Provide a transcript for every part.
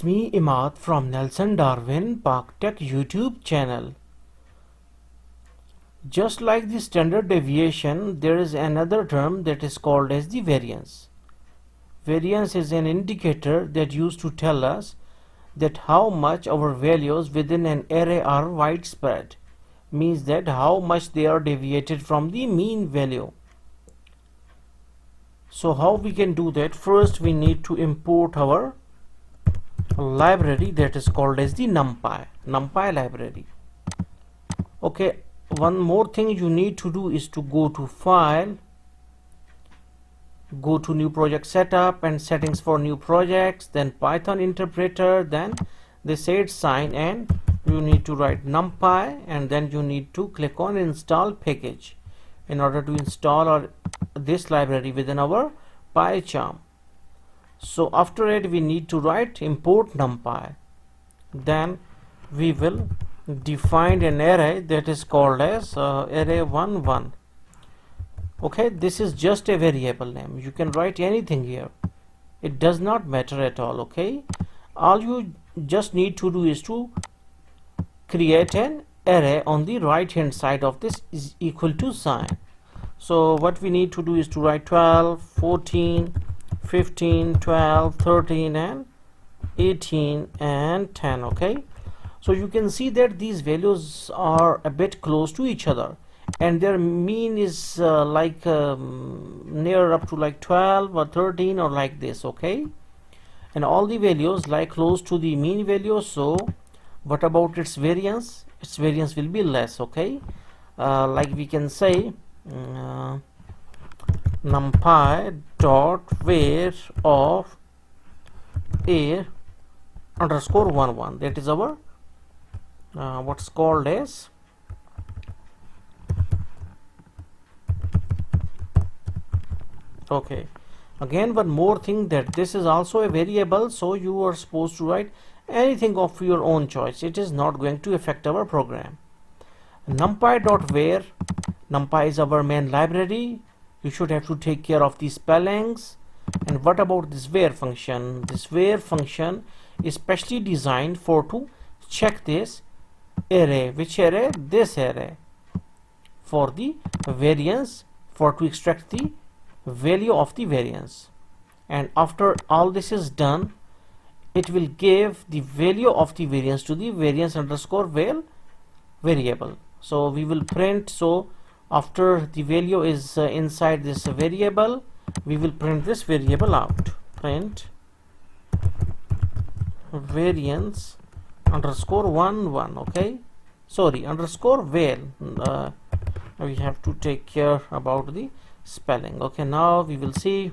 me Imad from Nelson Darwin ParkTech YouTube channel. Just like the standard deviation, there is another term that is called as the variance. Variance is an indicator that used to tell us that how much our values within an array are widespread, means that how much they are deviated from the mean value. So how we can do that? First we need to import our library that is called as the numpy library. Okay, one more thing you need to do is to go to file, go to new project setup and settings for new projects, then Python interpreter, then the set sign, and you need to write numpy, and then you need to click on install package in order to install this library within our pycharm. So after it we need to write import numpy. Then we will define an array that is called as array11. Okay, this is just a variable name. You can write anything here, it does not matter at all. Okay, all you just need to do is to create an array on the right hand side of this is equal to sign. So what we need to do is to write 12, 14, 15, 12, 13 and 18 and 10. Okay, so you can see that these values are a bit close to each other and their mean is near up to like 12 or 13 or like this. Okay, and all the values like close to the mean value. So what about its variance? Its variance will be less. Okay, like we can say numpy dot var of a underscore 11, that is our what's called as okay. Again, one more thing, that this is also a variable, so you are supposed to write anything of your own choice. It is not going to affect our program. Numpy dot var, numpy is our main library. You should have to take care of the spellings. And what about this var function? This var function is specially designed for to check this array. Which array? This array, for the variance, for to extract the value of the variance. And after all this is done, it will give the value of the variance to the variance underscore var variable. So we will print, so after the value is inside this variable, we will print this variable out. Print variance underscore 11. Okay, sorry, underscore var. We have to take care about the spelling. Okay, now we will see.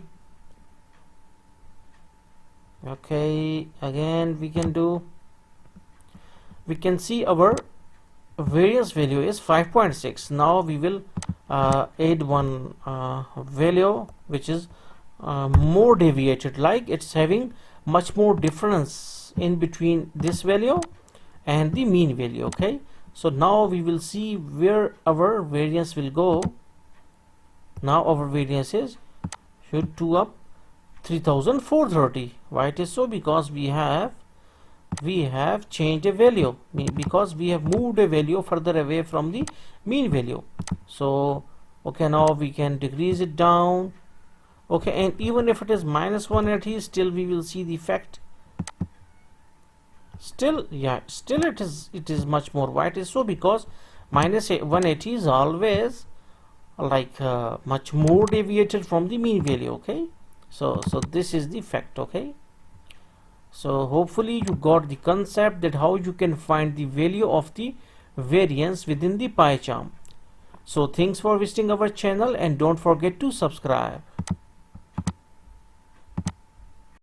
Okay, again we can see our variance value is 5.6. now we will add one value which is more deviated, like it's having much more difference in between this value and the mean value. Okay, so now we will see where our variance will go. Now our variance is should to up 3430. Why it is so? Because we have changed a value, because we have moved a value further away from the mean value. So okay, now we can decrease it down. Okay, and even if it is minus 180, still we will see the effect. Still, yeah, still it is much more. Why it is so? Because minus 180 is always like much more deviated from the mean value. Okay, so this is the effect. Okay, so hopefully you got the concept that how you can find the value of the variance within the pycharm. So thanks for visiting our channel and don't forget to subscribe.